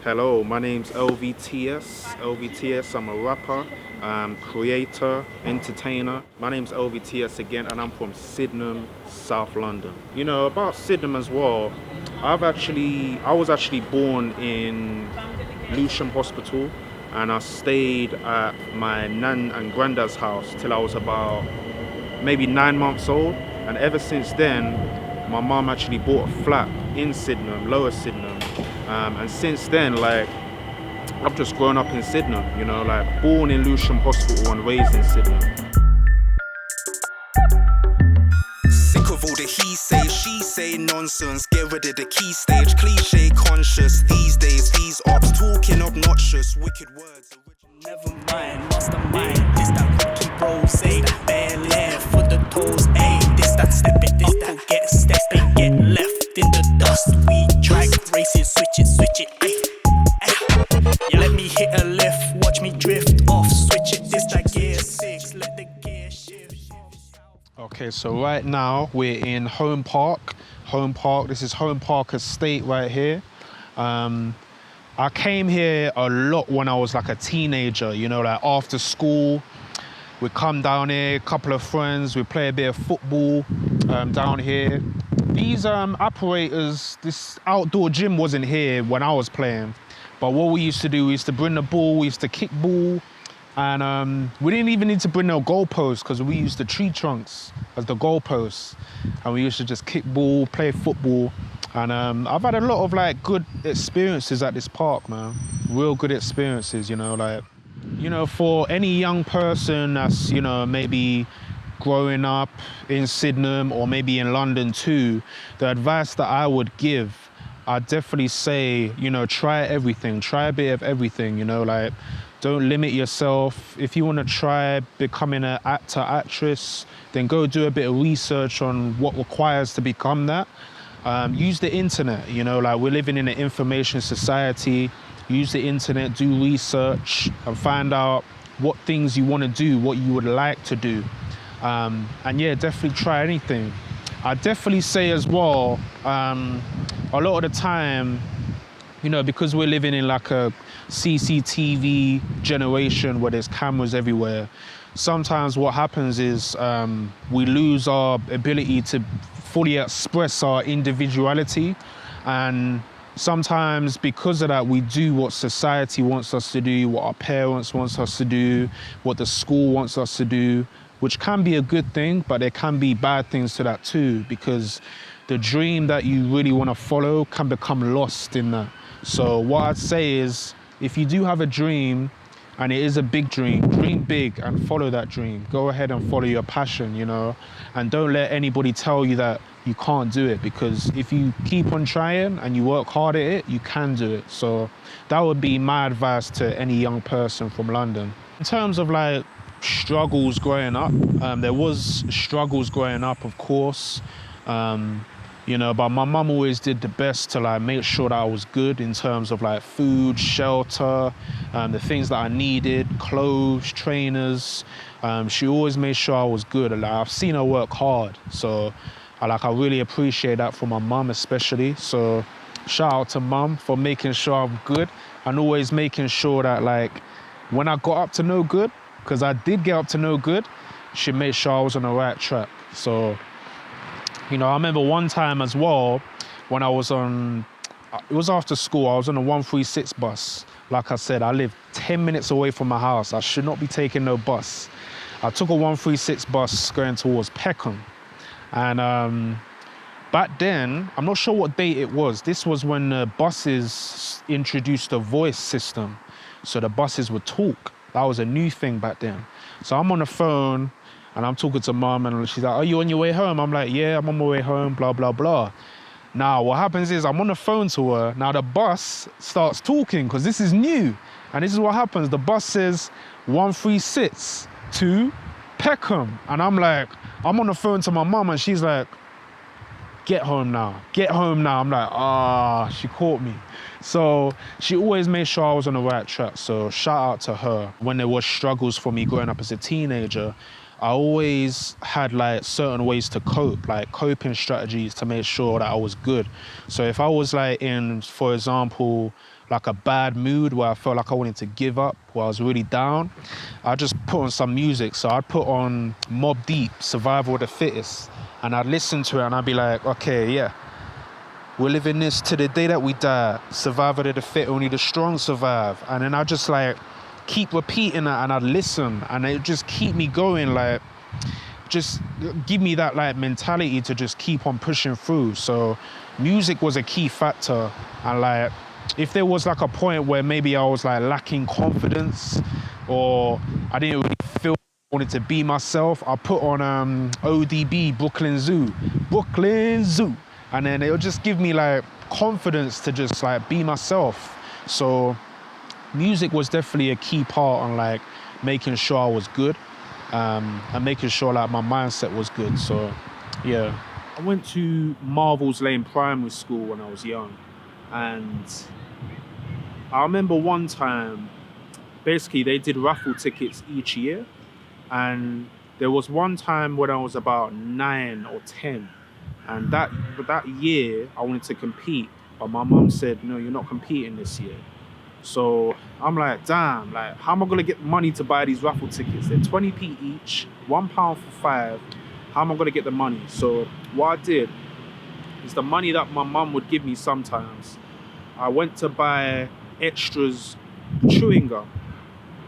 Hello, my name's LVTS. LVTS, I'm a rapper, creator, entertainer. My name's LVTS again, and I'm from Sydenham, South London. You know, about Sydenham as well, I was actually born in Lewisham Hospital, and I stayed at my nan and granddad's house till I was about maybe 9 months old. And ever since then, my mum actually bought a flat in Sydenham, Lower Sydenham. And since then, like, I've just grown up in Sydenham, you know, like born in Lewisham Hospital and raised in Sydenham. Sick of all the he say, she say nonsense. Get rid of the key stage, cliche conscious. These days, these ops talking obnoxious, wicked words. Never mind, mastermind. This that rookie rose, bare left for the toes, ayy. This that step it, this that get steps, they get left in the dust. We drag races, switch it, ayy. Yeah, let me hit a left, watch me drift off, switch it. This that gear 6, let the gear shift. Okay, so right now we're in Home Park. This is Home Park Estate right here. I came here a lot when I was like a teenager, you know, like after school. We'd come down here, a couple of friends, we'd play a bit of football down here. These apparatus, this outdoor gym wasn't here when I was playing. But what we used to do, we used to bring the ball, we used to kick ball. And we didn't even need to bring no goalposts because we used the tree trunks as the goalposts. And we used to just kick ball, play football. And I've had a lot of like good experiences at this park, man. Real good experiences, you know, like, you know, for any young person that's, you know, maybe growing up in Sydenham or maybe in London too, the advice that I would give, I'd definitely say, you know, try everything, try a bit of everything, you know, like, don't limit yourself. If you want to try becoming an actor, actress, then go do a bit of research on what requires to become that. Use the internet, you know, like we're living in an information society. Use the internet, do research and find out what things you want to do, what you would like to do. And yeah, definitely try anything. I definitely say as well, a lot of the time, you know, because we're living in like a CCTV generation where there's cameras everywhere, sometimes what happens is we lose our ability to fully express our individuality. And sometimes because of that, we do what society wants us to do, what our parents want us to do, what the school wants us to do, which can be a good thing, but there can be bad things to that too, because the dream that you really want to follow can become lost in that. So what I'd say is, if you do have a dream, and it is a big dream, dream big and follow that dream. Go ahead and follow your passion, you know, and don't let anybody tell you that you can't do it, because if you keep on trying and you work hard at it, you can do it. So that would be my advice to any young person from London. In terms of like struggles growing up, there was struggles growing up, of course. You know, but my mum always did the best to like make sure that I was good in terms of like food, shelter, the things that I needed, clothes, trainers. She always made sure I was good. Like, I've seen her work hard, so I really appreciate that from my mum especially. So shout out to mum for making sure I'm good and always making sure that like when I got up to no good, because I did get up to no good, she made sure I was on the right track. So, you know, I remember one time as well, when I was on, it was after school, I was on a 136 bus. Like I said, I live 10 minutes away from my house. I should not be taking no bus. I took a 136 bus going towards Peckham. And back then, I'm not sure what date it was. This was when the buses introduced a voice system. So the buses would talk. That was a new thing back then. So I'm on the phone, and I'm talking to mum, and she's like, are you on your way home? I'm like, yeah, I'm on my way home, blah, blah, blah. Now, what happens is I'm on the phone to her. Now the bus starts talking, because this is new. And this is what happens. The bus says 136 to Peckham. And I'm like, I'm on the phone to my mum, and she's like, get home now, get home now. I'm like, she caught me. So she always made sure I was on the right track. So shout out to her. When there was struggles for me growing up as a teenager, I always had like certain ways to cope, like coping strategies to make sure that I was good. So if I was like in, for example, like a bad mood where I felt like I wanted to give up, where I was really down, I just put on some music. So I'd put on Mobb Deep, Survival of the Fittest, and I'd listen to it and I'd be like, okay, yeah, we're living this to the day that we die. Survival of the fit, only the strong survive. And then I just like keep repeating that, and I'd listen, and it just keep me going, like just give me that like mentality to just keep on pushing through. So music was a key factor. And like if there was like a point where maybe I was like lacking confidence, or I didn't really feel I wanted to be myself, I put on ODB, Brooklyn Zoo, and then it'll just give me like confidence to just like be myself. So music was definitely a key part on like making sure I was good, and making sure like my mindset was good. So yeah, I went to Marvel's Lane Primary School when I was young, and I remember one time basically they did raffle tickets each year, and there was one time when I was about 9 or 10, and that year I wanted to compete, but my mum said, no, you're not competing this year. So I'm like, damn, like how am I gonna get money to buy these raffle tickets? They're 20p each, £1 for 5. How am I gonna get the money? So what I did is the money that my mum would give me sometimes, I went to buy extras chewing gum.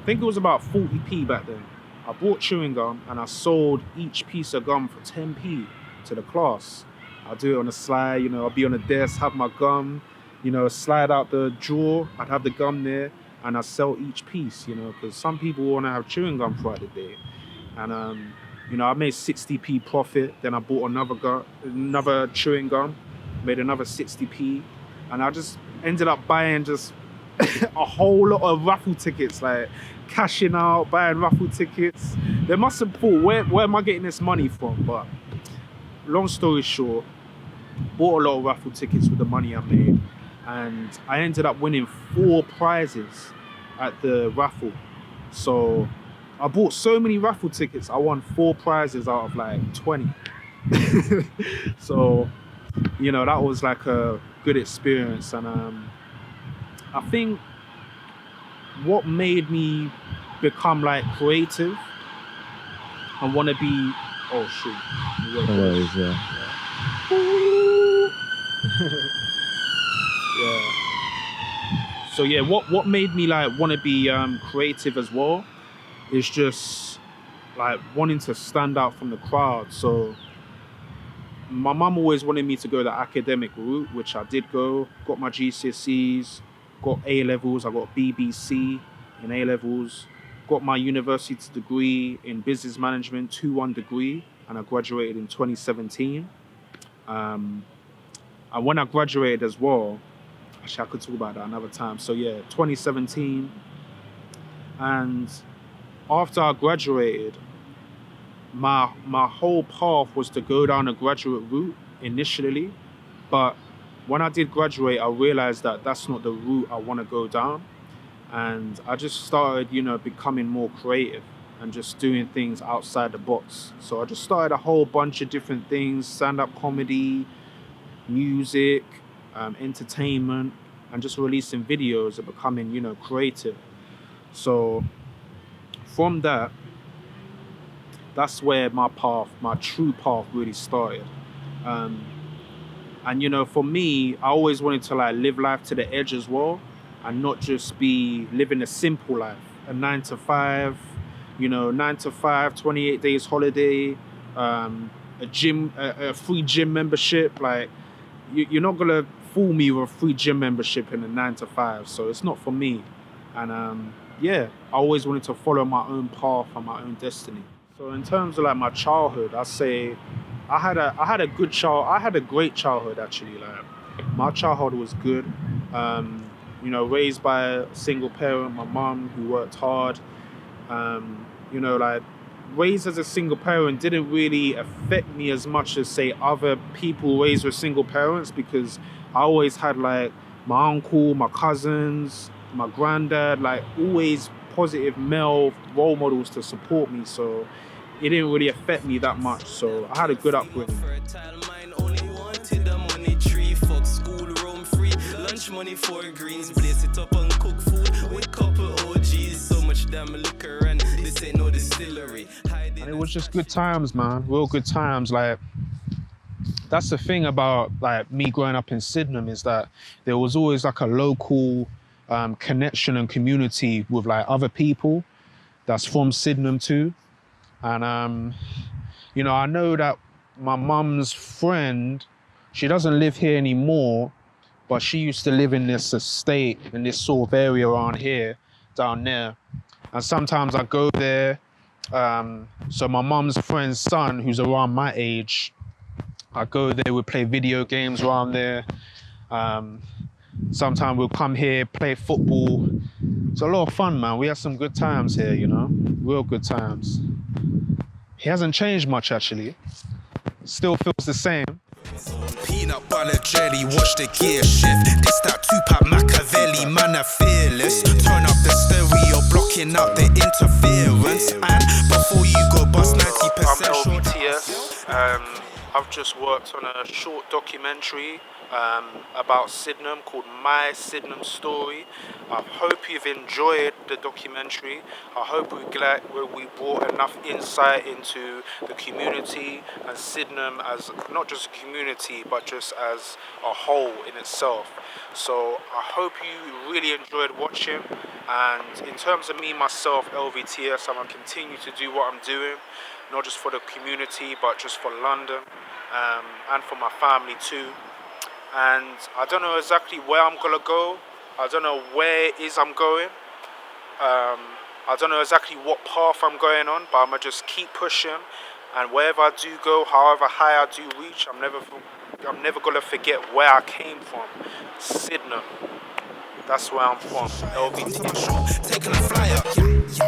I think it was about 40p back then. I bought chewing gum and I sold each piece of gum for 10p to the class. I'll do it on the slide, you know, I'll be on the desk, have my gum, you know, slide out the drawer, I'd have the gum there, and I'd sell each piece, you know, because some people want to have chewing gum throughout the day. And, you know, I made 60p profit, then I bought another chewing gum, made another 60p, and I just ended up buying just a whole lot of raffle tickets, like cashing out, buying raffle tickets. They must have thought, where am I getting this money from? But long story short, bought a lot of raffle tickets with the money I made, and I ended up winning 4 prizes at the raffle. So I bought so many raffle tickets, I won 4 prizes out of like 20. So, you know, that was like a good experience. And I think what made me become like creative and want to be, oh shoot, No worries, yeah. Yeah. So yeah, what made me like want to be creative as well is just like wanting to stand out from the crowd. So my mum always wanted me to go the academic route, which I did go. Got my GCSEs, got A levels, I got BBC in A levels, got my university degree in business management, 2-1 degree, and I graduated in 2017. And when I graduated as well, actually I could talk about that another time. So yeah, 2017. And after I graduated, my whole path was to go down a graduate route initially. But when I did graduate, I realized that that's not the route I want to go down. And I just started, you know, becoming more creative and just doing things outside the box. So I just started a whole bunch of different things: stand-up comedy, music, entertainment, and just releasing videos and becoming, you know, creative. So from that, that's where my true path really started. And you know, for me, I always wanted to like live life to the edge as well, and not just be living a simple life, a 9 to 5, you know, 9 to 5, 28 days holiday, a free gym membership. Like you're not gonna fool me with a free gym membership in a 9 to 5. So it's not for me. And yeah, I always wanted to follow my own path and my own destiny. So in terms of like my childhood, I say I had a great childhood actually. Like my childhood was good. You know, raised by a single parent, my mom who worked hard. You know, like raised as a single parent didn't really affect me as much as say other people raised with single parents, because I always had like my uncle, my cousins, my granddad, like always positive male role models to support me. So it didn't really affect me that much. So I had a good upbringing. Fertile mind only wanted the money tree. Fuck school, roam free. Lunch money for greens. Blaze it up and cook food with couple OGs. So much damn liquor and this ain't no distillery. And it was just good times, man. Real good times. Like, that's the thing about like me growing up in Sydenham, is that there was always like a local connection and community with like other people that's from Sydenham too. And you know, I know that my mum's friend, she doesn't live here anymore, but she used to live in this estate, in this sort of area around here, down there. And sometimes I go there. So my mum's friend's son, who's around my age, I go there, we play video games around there. Sometimes we'll come here, play football. It's a lot of fun, man. We had some good times here, you know, real good times. He hasn't changed much, actually. Still feels the same. Peanut butter jelly, watch the gear shift. This that Tupac Machiavelli, man, are fearless. Turn up the stereo, blocking out the interference. And before you go bust 90% I'm LBTS. I've just worked on a short documentary about Sydenham called My Sydenham Story. I hope you've enjoyed the documentary. I hope we brought enough insight into the community and Sydenham as not just a community, but just as a whole in itself. So I hope you really enjoyed watching. And in terms of me, myself, LVTS, I'm going to continue to do what I'm doing, not just for the community, but just for London and for my family too. And I don't know exactly where I'm gonna go. I don't know where it is I'm going. I don't know exactly what path I'm going on, but I'm gonna just keep pushing. And wherever I do go, however high I do reach, I'm never gonna forget where I came from. Sydenham. That's where I'm from. LVT. taking a flyer.